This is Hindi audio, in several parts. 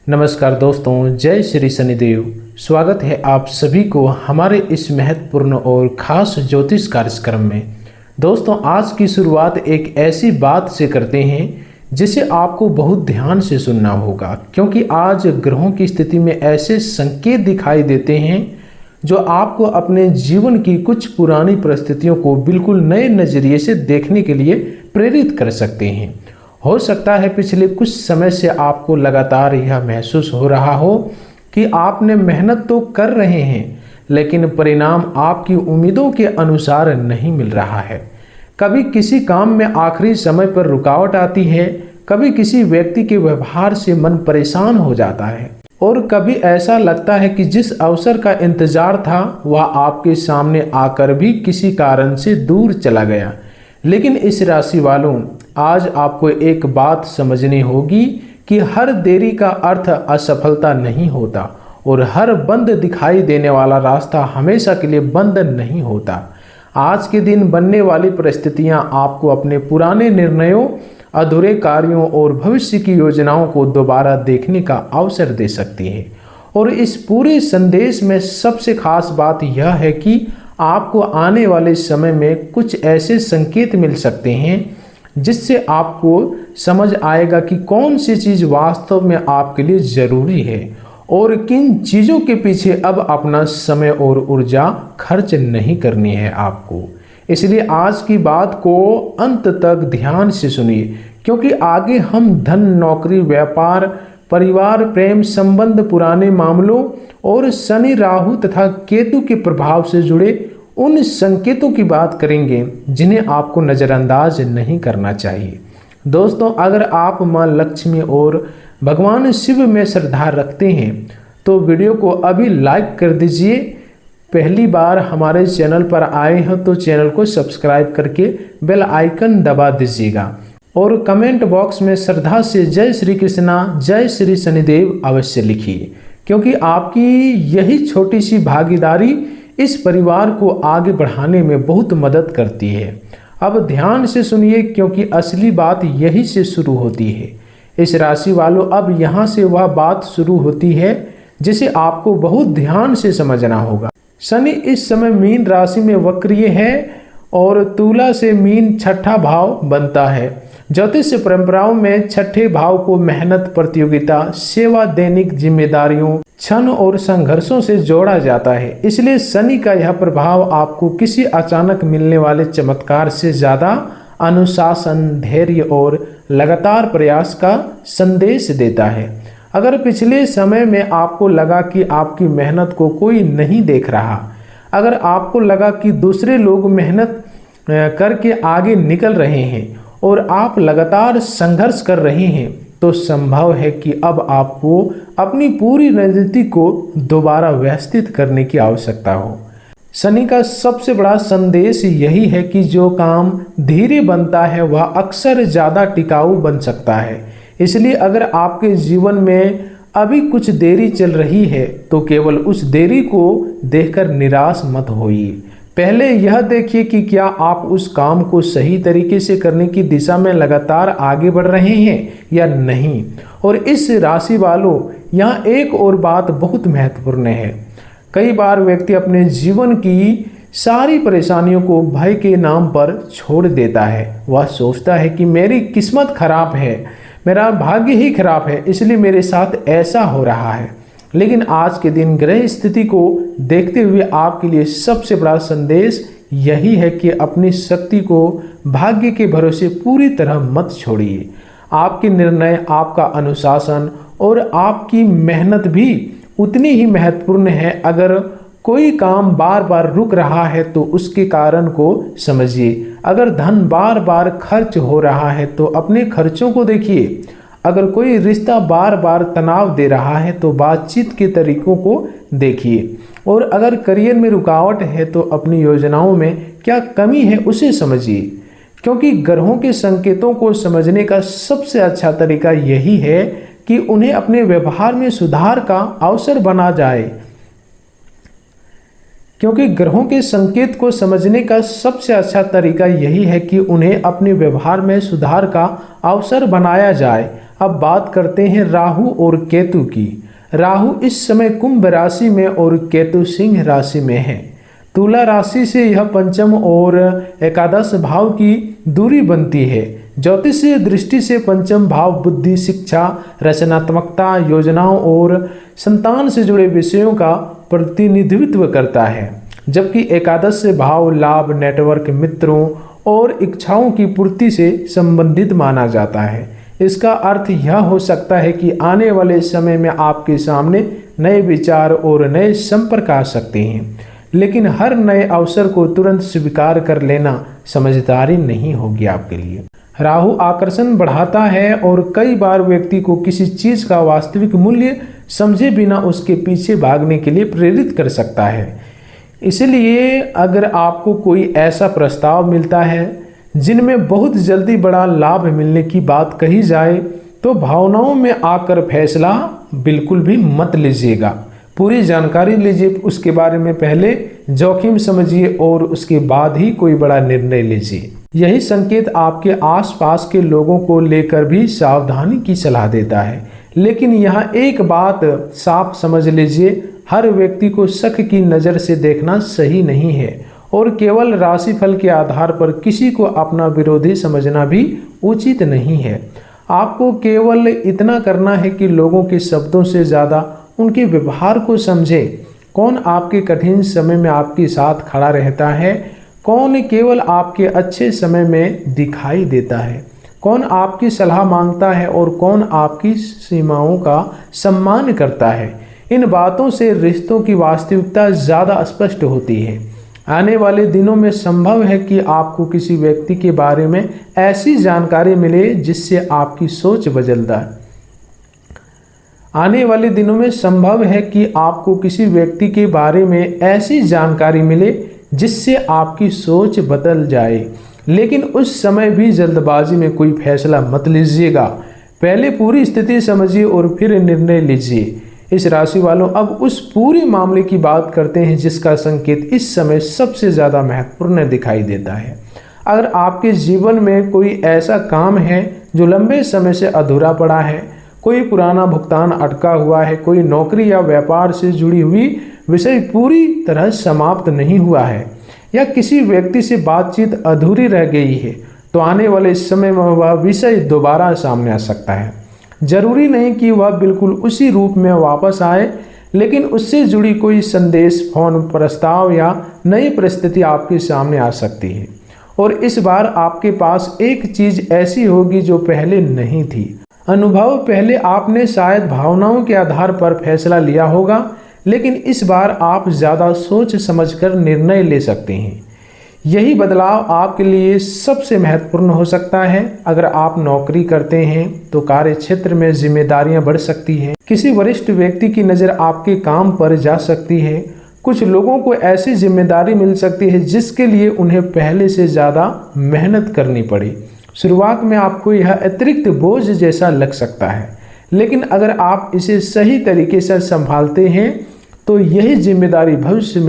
नमस्कार दोस्तों, जय श्री शनिदेव। स्वागत है आप सभी को हमारे इस महत्वपूर्ण और खास ज्योतिष कार्यक्रम में। दोस्तों, आज की शुरुआत एक ऐसी बात से करते हैं जिसे आपको बहुत ध्यान से सुनना होगा, क्योंकि आज ग्रहों की स्थिति में ऐसे संकेत दिखाई देते हैं जो आपको अपने जीवन की कुछ पुरानी परिस्थितियों को बिल्कुल नए नज़रिए से देखने के लिए प्रेरित कर सकते हैं। हो सकता है पिछले कुछ समय से आपको लगातार यह महसूस हो रहा हो कि आपने मेहनत तो कर रहे हैं, लेकिन परिणाम आपकी उम्मीदों के अनुसार नहीं मिल रहा है। कभी किसी काम में आखिरी समय पर रुकावट आती है, कभी किसी व्यक्ति के व्यवहार से मन परेशान हो जाता है, और कभी ऐसा लगता है कि जिस अवसर का इंतजार था वह आपके सामने आकर भी किसी कारण से दूर चला गया। लेकिन इस राशि वालों, आज आपको एक बात समझनी होगी कि हर देरी का अर्थ असफलता नहीं होता, और हर बंद दिखाई देने वाला रास्ता हमेशा के लिए बंद नहीं होता। आज के दिन बनने वाली परिस्थितियां आपको अपने पुराने निर्णयों, अधूरे कार्यों और भविष्य की योजनाओं को दोबारा देखने का अवसर दे सकती है। और इस पूरे संदेश में सबसे खास बात यह है कि आपको आने वाले समय में कुछ ऐसे संकेत मिल सकते हैं जिससे आपको समझ आएगा कि कौन सी चीज़ वास्तव में आपके लिए ज़रूरी है और किन चीज़ों के पीछे अब अपना समय और ऊर्जा खर्च नहीं करनी है आपको। इसलिए आज की बात को अंत तक ध्यान से सुनिए, क्योंकि आगे हम धन, नौकरी, व्यापार, परिवार, प्रेम संबंध, पुराने मामलों और शनि, राहु तथा केतु के प्रभाव से जुड़े उन संकेतों की बात करेंगे जिन्हें आपको नज़रअंदाज नहीं करना चाहिए। दोस्तों, अगर आप मां लक्ष्मी और भगवान शिव में श्रद्धा रखते हैं तो वीडियो को अभी लाइक कर दीजिए। पहली बार हमारे चैनल पर आए हैं तो चैनल को सब्सक्राइब करके बेल आइकन दबा दीजिएगा, और कमेंट बॉक्स में श्रद्धा से जय श्री कृष्णा, जय श्री शनिदेव अवश्य लिखिए, क्योंकि आपकी यही छोटी सी भागीदारी इस परिवार को आगे बढ़ाने में बहुत मदद करती है। अब ध्यान से सुनिए, क्योंकि असली बात यही से शुरू होती है। इस राशि वालों, अब यहाँ से वह बात शुरू होती है जिसे आपको बहुत ध्यान से समझना होगा। शनि इस समय मीन राशि में वक्रीय है और तुला से मीन छठा भाव बनता है। ज्योतिष परंपराओं में छठे भाव को मेहनत, प्रतियोगिता, सेवा, दैनिक जिम्मेदारियों, क्षण और संघर्षों से जोड़ा जाता है। इसलिए शनि का यह प्रभाव आपको किसी अचानक मिलने वाले चमत्कार से ज़्यादा अनुशासन, धैर्य और लगातार प्रयास का संदेश देता है। अगर पिछले समय में आपको लगा कि आपकी मेहनत को कोई नहीं देख रहा, अगर आपको लगा कि दूसरे लोग मेहनत करके आगे निकल रहे हैं और आप लगातार संघर्ष कर रहे हैं, तो संभव है कि अब आपको अपनी पूरी रणनीति को दोबारा व्यवस्थित करने की आवश्यकता हो। शनि का सबसे बड़ा संदेश यही है कि जो काम धीरे बनता है वह अक्सर ज़्यादा टिकाऊ बन सकता है। इसलिए अगर आपके जीवन में अभी कुछ देरी चल रही है तो केवल उस देरी को देखकर निराश मत होइए। पहले यह देखिए कि क्या आप उस काम को सही तरीके से करने की दिशा में लगातार आगे बढ़ रहे हैं या नहीं। और इस राशि वालों, यहाँ एक और बात बहुत महत्वपूर्ण है। कई बार व्यक्ति अपने जीवन की सारी परेशानियों को भय के नाम पर छोड़ देता है। वह सोचता है कि मेरी किस्मत खराब है, मेरा भाग्य ही खराब है, इसलिए मेरे साथ ऐसा हो रहा है। लेकिन आज के दिन ग्रह स्थिति को देखते हुए आपके लिए सबसे बड़ा संदेश यही है कि अपनी शक्ति को भाग्य के भरोसे पूरी तरह मत छोड़िए। आपके निर्णय, आपका अनुशासन और आपकी मेहनत भी उतनी ही महत्वपूर्ण है। अगर कोई काम बार बार रुक रहा है तो उसके कारण को समझिए। अगर धन बार बार खर्च हो रहा है तो अपने खर्चों को देखिए। अगर कोई रिश्ता बार बार तनाव दे रहा है तो बातचीत के तरीकों को देखिए। और अगर करियर में रुकावट है तो अपनी योजनाओं में क्या कमी है उसे समझिए, क्योंकि ग्रहों के संकेतों को समझने का सबसे अच्छा तरीका यही है कि उन्हें अपने व्यवहार में सुधार का अवसर बना जाए। क्योंकि ग्रहों के संकेत को समझने का सबसे अच्छा तरीका यही है कि उन्हें अपने व्यवहार में सुधार का अवसर बनाया जाए। अब बात करते हैं राहु और केतु की। राहु इस समय कुंभ राशि में और केतु सिंह राशि में है। तुला राशि से यह पंचम और एकादश भाव की दूरी बनती है। ज्योतिषीय दृष्टि से पंचम भाव बुद्धि, शिक्षा, रचनात्मकता, योजनाओं और संतान से जुड़े विषयों का प्रतिनिधित्व करता है, जबकि एकादश भाव लाभ, नेटवर्क, मित्रों और इच्छाओं की पूर्ति से संबंधित माना जाता है। इसका अर्थ यह हो सकता है कि आने वाले समय में आपके सामने नए विचार और नए संपर्क आ सकते हैं, लेकिन हर नए अवसर को तुरंत स्वीकार कर लेना समझदारी नहीं होगी आपके लिए। राहु आकर्षण बढ़ाता है और कई बार व्यक्ति को किसी चीज का वास्तविक मूल्य समझे बिना उसके पीछे भागने के लिए प्रेरित कर सकता है। इसलिए अगर आपको कोई ऐसा प्रस्ताव मिलता है जिनमें बहुत जल्दी बड़ा लाभ मिलने की बात कही जाए, तो भावनाओं में आकर फैसला बिल्कुल भी मत लीजिएगा। पूरी जानकारी लीजिए, उसके बारे में पहले जोखिम समझिए और उसके बाद ही कोई बड़ा निर्णय लीजिए। यही संकेत आपके आसपास के लोगों को लेकर भी सावधानी की सलाह देता है। लेकिन यहाँ एक बात साफ समझ लीजिए, हर व्यक्ति को शक की नज़र से देखना सही नहीं है और केवल राशिफल के आधार पर किसी को अपना विरोधी समझना भी उचित नहीं है। आपको केवल इतना करना है कि लोगों के शब्दों से ज़्यादा उनके व्यवहार को समझे। कौन आपके कठिन समय में आपके साथ खड़ा रहता है, कौन केवल आपके अच्छे समय में दिखाई देता है, कौन आपकी सलाह मांगता है और कौन आपकी सीमाओं का सम्मान करता है। इन बातों से रिश्तों की वास्तविकता ज़्यादा स्पष्ट होती है। आने वाले दिनों में संभव है कि आपको किसी व्यक्ति के बारे में ऐसी जानकारी मिले जिससे आपकी सोच बदल जाए। आने वाले दिनों में संभव है कि आपको किसी व्यक्ति के बारे में ऐसी जानकारी मिले जिससे आपकी सोच बदल जाए, लेकिन उस समय भी जल्दबाजी में कोई फैसला मत लीजिएगा। पहले पूरी स्थिति समझिए और फिर निर्णय लीजिए। इस राशि वालों, अब उस पूरे मामले की बात करते हैं जिसका संकेत इस समय सबसे ज़्यादा महत्वपूर्ण दिखाई देता है। अगर आपके जीवन में कोई ऐसा काम है जो लंबे समय से अधूरा पड़ा है, कोई पुराना भुगतान अटका हुआ है, कोई नौकरी या व्यापार से जुड़ी हुई विषय पूरी तरह समाप्त नहीं हुआ है, या किसी व्यक्ति से बातचीत अधूरी रह गई है, तो आने वाले समय में वह विषय दोबारा सामने आ सकता है। जरूरी नहीं कि वह बिल्कुल उसी रूप में वापस आए, लेकिन उससे जुड़ी कोई संदेश, फोन, प्रस्ताव या नई परिस्थिति आपके सामने आ सकती है। और इस बार आपके पास एक चीज ऐसी होगी जो पहले नहीं थी। अनुभव पहले आपने शायद भावनाओं के आधार पर फैसला लिया होगा, लेकिन इस बार आप ज़्यादा सोच समझकर निर्णय ले सकते हैं। यही बदलाव आपके लिए सबसे महत्वपूर्ण हो सकता है। अगर आप नौकरी करते हैं तो कार्य क्षेत्र में जिम्मेदारियां बढ़ सकती हैं। किसी वरिष्ठ व्यक्ति की नज़र आपके काम पर जा सकती है। कुछ लोगों को ऐसी जिम्मेदारी मिल सकती है जिसके लिए उन्हें पहले से ज़्यादा मेहनत करनी पड़ी। शुरुआत में आपको यह अतिरिक्त बोझ जैसा लग सकता है, लेकिन अगर आप इसे सही तरीके से संभालते हैं तो यही जिम्मेदारी भविष्य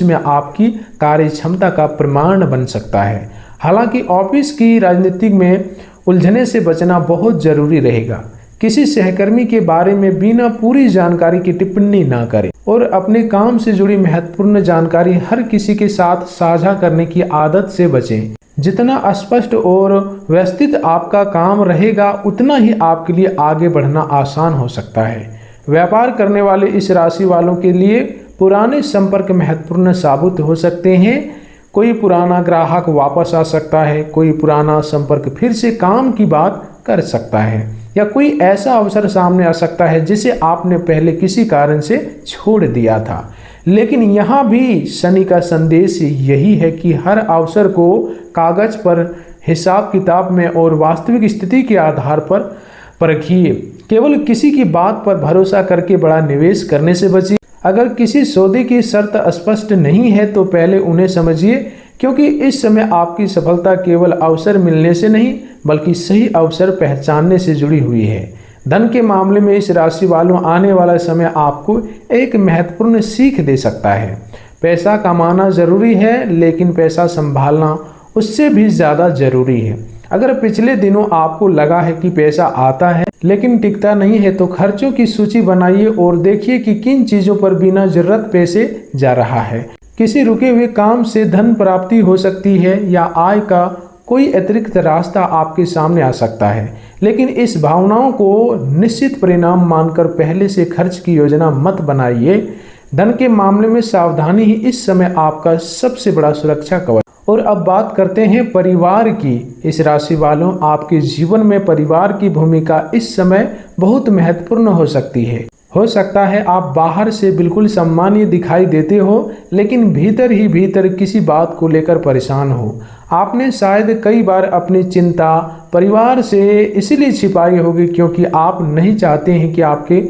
में आपकी कार्य क्षमता का प्रमाण बन सकता है। हालांकि ऑफिस की राजनीति में उलझने से बचना बहुत जरूरी रहेगा। किसी सहकर्मी के बारे में बिना पूरी जानकारी की टिप्पणी ना करें और अपने काम से जुड़ी महत्वपूर्ण जानकारी हर किसी के साथ साझा करने की आदत से बचें। जितना स्पष्ट और व्यवस्थित आपका काम रहेगा, उतना ही आपके लिए आगे बढ़ना आसान हो सकता है। व्यापार करने वाले इस राशि वालों के लिए पुराने संपर्क महत्वपूर्ण साबित हो सकते हैं। कोई पुराना ग्राहक वापस आ सकता है, कोई पुराना संपर्क फिर से काम की बात कर सकता है, या कोई ऐसा अवसर सामने आ सकता है जिसे आपने पहले किसी कारण से छोड़ दिया था। लेकिन यहाँ भी शनि का संदेश यही है कि हर अवसर को कागज पर, हिसाब किताब में और वास्तविक स्थिति के आधार पर परखिए। केवल किसी की बात पर भरोसा करके बड़ा निवेश करने से बचिए। अगर किसी सौदे की शर्त स्पष्ट नहीं है तो पहले उन्हें समझिए, क्योंकि इस समय आपकी सफलता केवल अवसर मिलने से नहीं बल्कि सही अवसर पहचानने से जुड़ी हुई है। धन के मामले में इस राशि वालों, आने वाला समय आपको एक महत्वपूर्ण सीख दे सकता है। पैसा कमाना ज़रूरी है, लेकिन पैसा संभालना उससे भी ज़्यादा ज़रूरी है। अगर पिछले दिनों आपको लगा है कि पैसा आता है लेकिन टिकता नहीं है, तो खर्चों की सूची बनाइए और देखिए कि किन चीज़ों पर बिना जरूरत पैसे जा रहा है। किसी रुके हुए काम से धन प्राप्ति हो सकती है या आय का कोई अतिरिक्त रास्ता आपके सामने आ सकता है, लेकिन इस भावनाओं को निश्चित परिणाम मानकर पहले से खर्च की योजना मत बनाइए। धन के मामले में सावधानी ही इस समय आपका सबसे बड़ा सुरक्षा कवच। और अब बात करते हैं परिवार की। इस राशि वालों, आपके जीवन में परिवार की भूमिका इस समय बहुत महत्वपूर्ण हो सकती है। हो सकता है आप बाहर से बिल्कुल सम्मानीय दिखाई देते हो, लेकिन भीतर ही भीतर किसी बात को लेकर परेशान हो। आपने शायद कई बार अपनी चिंता परिवार से इसलिए छिपाई होगी क्योंकि आप नहीं चाहते हैं कि आपके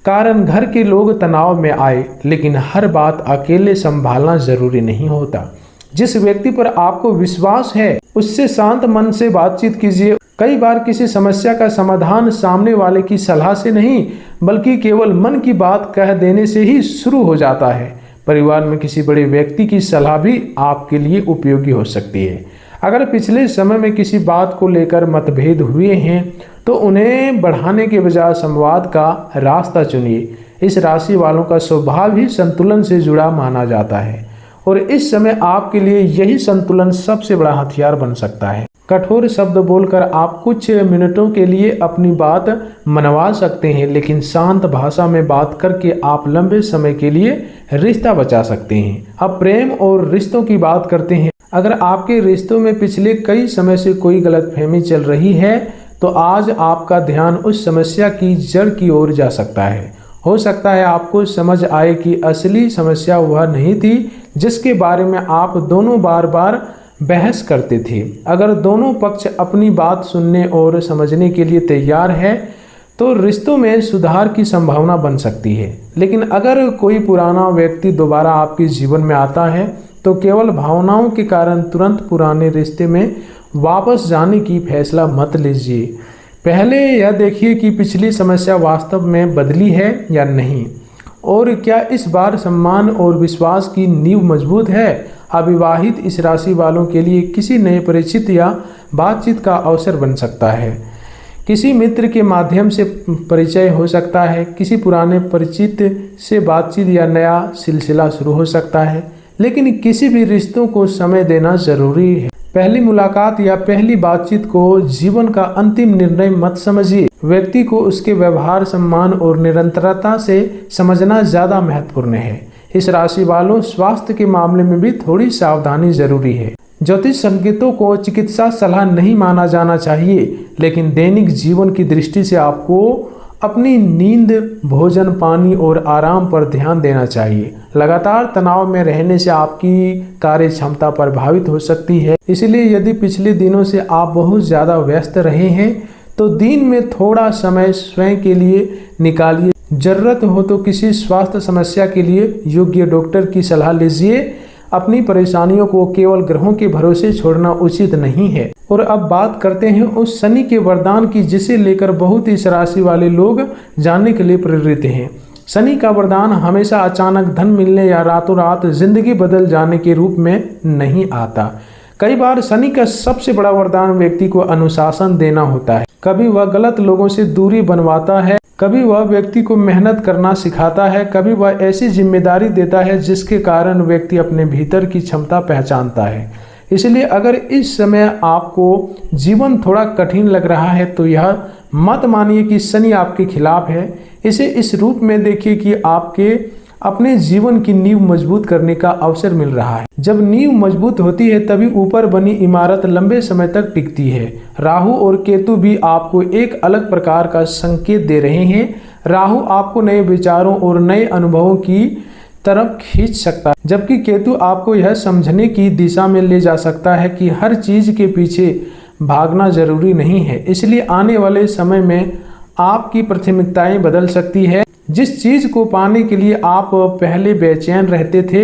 कारण घर के लोग तनाव में आए, लेकिन हर बात अकेले संभालना जरूरी नहीं होता। जिस व्यक्ति पर आपको विश्वास है उससे शांत मन से बातचीत कीजिए। कई बार किसी समस्या का समाधान सामने वाले की सलाह से नहीं, बल्कि केवल मन की बात कह देने से ही शुरू हो जाता है। परिवार में किसी बड़े व्यक्ति की सलाह भी आपके लिए उपयोगी हो सकती है। अगर पिछले समय में किसी बात को लेकर मतभेद हुए हैं तो उन्हें बढ़ाने के बजाय संवाद का रास्ता चुनिए। इस राशि वालों का स्वभाव ही संतुलन से जुड़ा माना जाता है और इस समय आपके लिए यही संतुलन सबसे बड़ा हथियार बन सकता है। कठोर शब्द बोलकर आप कुछ मिनटों के लिए अपनी बात मनवा सकते हैं, लेकिन शांत भाषा में बात करके आप लंबे समय के लिए रिश्ता बचा सकते हैं। अब प्रेम और रिश्तों की बात करते हैं। अगर आपके रिश्तों में पिछले कई समय से कोई गलतफहमी चल रही है तो आज आपका ध्यान उस समस्या की जड़ की ओर जा सकता है। हो सकता है आपको समझ आए कि असली समस्या वह नहीं थी जिसके बारे में आप दोनों बार बार बहस करते थे। अगर दोनों पक्ष अपनी बात सुनने और समझने के लिए तैयार है तो रिश्तों में सुधार की संभावना बन सकती है। लेकिन अगर कोई पुराना व्यक्ति दोबारा आपके जीवन में आता है तो केवल भावनाओं के कारण तुरंत पुराने रिश्ते में वापस जाने की फैसला मत लीजिए। पहले यह देखिए कि पिछली समस्या वास्तव में बदली है या नहीं, और क्या इस बार सम्मान और विश्वास की नींव मजबूत है। अविवाहित इस राशि वालों के लिए किसी नए परिचित या बातचीत का अवसर बन सकता है। किसी मित्र के माध्यम से परिचय हो सकता है, किसी पुराने परिचित से बातचीत या नया सिलसिला शुरू हो सकता है, लेकिन किसी भी रिश्तों को समय देना जरूरी है। पहली मुलाकात या पहली बातचीत को जीवन का अंतिम निर्णय मत समझिए। व्यक्ति को उसके व्यवहार, सम्मान और निरंतरता से समझना ज़्यादा महत्वपूर्ण है। इस राशि वालों, स्वास्थ्य के मामले में भी थोड़ी सावधानी जरूरी है। ज्योतिष संकेतों को चिकित्सा सलाह नहीं माना जाना चाहिए, लेकिन दैनिक जीवन की दृष्टि से आपको अपनी नींद, भोजन, पानी और आराम पर ध्यान देना चाहिए। लगातार तनाव में रहने से आपकी कार्य क्षमता प्रभावित हो सकती है। इसलिए यदि पिछले दिनों से आप बहुत ज़्यादा व्यस्त रहे हैं तो दिन में थोड़ा समय स्वयं के लिए निकालिए। जरूरत हो तो किसी स्वास्थ्य समस्या के लिए योग्य डॉक्टर की सलाह लीजिए। अपनी परेशानियों को केवल ग्रहों के भरोसे छोड़ना उचित नहीं है। और अब बात करते हैं उस शनि के वरदान की, जिसे लेकर बहुत इस राशि वाले लोग जानने के लिए प्रेरित हैं। शनि का वरदान हमेशा अचानक धन मिलने या रातों रात जिंदगी बदल जाने के रूप में नहीं आता। कई बार शनि का सबसे बड़ा वरदान व्यक्ति को अनुशासन देना होता है। कभी वह गलत लोगों से दूरी बनवाता है, कभी वह व्यक्ति को मेहनत करना सिखाता है, कभी वह ऐसी जिम्मेदारी देता है जिसके कारण व्यक्ति अपने भीतर की क्षमता पहचानता है। इसलिए अगर इस समय आपको जीवन थोड़ा कठिन लग रहा है तो यह मत मानिए कि शनि आपके खिलाफ है। इसे इस रूप में देखिए कि आपके अपने जीवन की नींव मजबूत करने का अवसर मिल रहा है। जब नींव मजबूत होती है तभी ऊपर बनी इमारत लंबे समय तक टिकती है। राहु और केतु भी आपको एक अलग प्रकार का संकेत दे रहे हैं। राहु आपको नए विचारों और नए अनुभवों की तरफ खींच सकता है, जबकि केतु आपको यह समझने की दिशा में ले जा सकता है कि हर चीज के पीछे भागना जरूरी नहीं है। इसलिए आने वाले समय में आपकी प्राथमिकताएं बदल सकती है। जिस चीज को पाने के लिए आप पहले बेचैन रहते थे,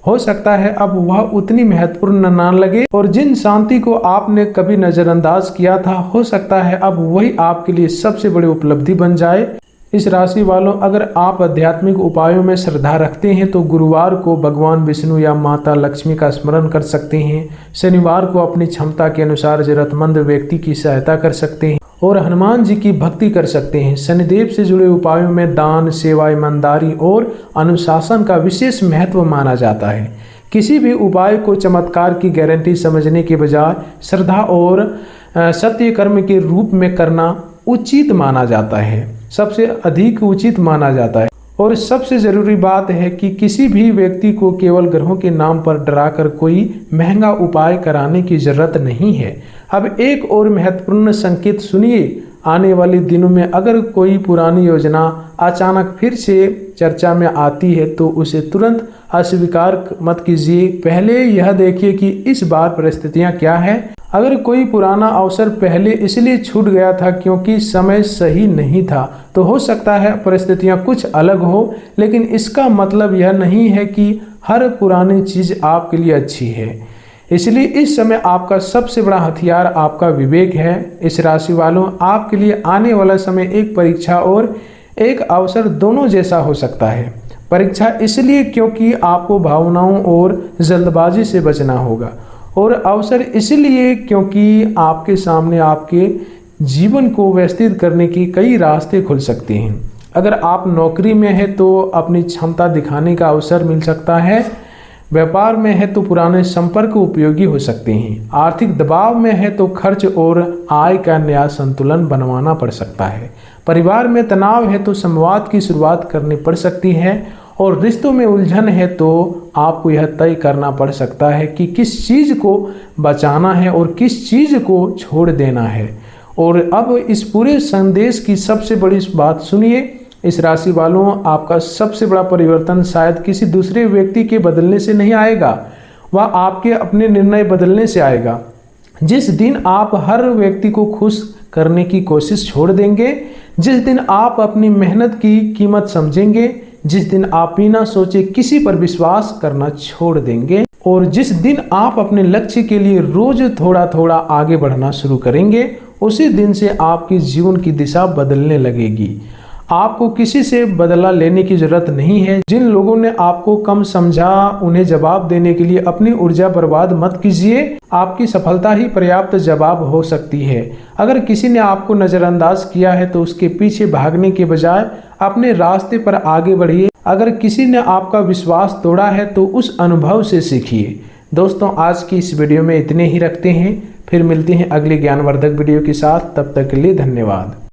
हो सकता है अब वह उतनी महत्वपूर्ण न लगे, और जिन शांति को आपने कभी नजरअंदाज किया था, हो सकता है अब वही आपके लिए सबसे बड़ी उपलब्धि बन जाए। इस राशि वालों, अगर आप आध्यात्मिक उपायों में श्रद्धा रखते हैं तो गुरुवार को भगवान विष्णु या माता लक्ष्मी का स्मरण कर सकते हैं। शनिवार को अपनी क्षमता के अनुसार जरूरतमंद व्यक्ति की सहायता कर सकते हैं और हनुमान जी की भक्ति कर सकते हैं। शनिदेव से जुड़े उपायों में दान, सेवा, ईमानदारी और अनुशासन का विशेष महत्व माना जाता है। किसी भी उपाय को चमत्कार की गारंटी समझने के बजाय श्रद्धा और सत्य कर्म के रूप में करना उचित माना जाता है, सबसे अधिक उचित माना जाता है। और सबसे ज़रूरी बात है कि किसी भी व्यक्ति को केवल ग्रहों के नाम पर डराकर कोई महंगा उपाय कराने की ज़रूरत नहीं है। अब एक और महत्वपूर्ण संकेत सुनिए। आने वाले दिनों में अगर कोई पुरानी योजना अचानक फिर से चर्चा में आती है तो उसे तुरंत अस्वीकार मत कीजिए। पहले यह देखिए कि इस बार परिस्थितियां क्या है। अगर कोई पुराना अवसर पहले इसलिए छूट गया था क्योंकि समय सही नहीं था, तो हो सकता है परिस्थितियां कुछ अलग हो, लेकिन इसका मतलब यह नहीं है कि हर पुरानी चीज़ आपके लिए अच्छी है। इसलिए इस समय आपका सबसे बड़ा हथियार आपका विवेक है। इस राशि वालों, आपके लिए आने वाला समय एक परीक्षा और एक अवसर दोनों जैसा हो सकता है। परीक्षा इसलिए क्योंकि आपको भावनाओं और जल्दबाजी से बचना होगा, और अवसर इसलिए क्योंकि आपके सामने आपके जीवन को व्यवस्थित करने के कई रास्ते खुल सकते हैं। अगर आप नौकरी में हैं तो अपनी क्षमता दिखाने का अवसर मिल सकता है। व्यापार में है तो पुराने संपर्क उपयोगी हो सकते हैं। आर्थिक दबाव में है तो खर्च और आय का नया संतुलन बनवाना पड़ सकता है। परिवार में तनाव है तो संवाद की शुरुआत करनी पड़ सकती है। और रिश्तों में उलझन है तो आपको यह तय करना पड़ सकता है कि किस चीज़ को बचाना है और किस चीज़ को छोड़ देना है। और अब इस पूरे संदेश की सबसे बड़ी बात सुनिए। इस राशि वालों, आपका सबसे बड़ा परिवर्तन शायद किसी दूसरे व्यक्ति के बदलने से नहीं आएगा, वह आपके अपने निर्णय बदलने से आएगा। जिस दिन आप हर व्यक्ति को खुश करने की कोशिश छोड़ देंगे, जिस दिन आप अपनी मेहनत की कीमत समझेंगे, जिस दिन आप बिना सोचे किसी पर विश्वास करना छोड़ देंगे, और जिस दिन आप अपने लक्ष्य के लिए रोज थोड़ा थोड़ा आगे बढ़ना शुरू करेंगे, उसी दिन से आपकी जीवन की दिशा बदलने लगेगी। आपको किसी से बदला लेने की जरूरत नहीं है। जिन लोगों ने आपको कम समझा, उन्हें जवाब देने के लिए अपनी ऊर्जा बर्बाद मत कीजिए। आपकी सफलता ही पर्याप्त जवाब हो सकती है। अगर किसी ने आपको नज़रअंदाज किया है तो उसके पीछे भागने के बजाय अपने रास्ते पर आगे बढ़िए। अगर किसी ने आपका विश्वास तोड़ा है तो उस अनुभव से सीखिए। दोस्तों, आज की इस वीडियो में इतने ही रखते हैं। फिर मिलते हैं अगले ज्ञानवर्धक वीडियो के साथ। तब तक के लिए धन्यवाद।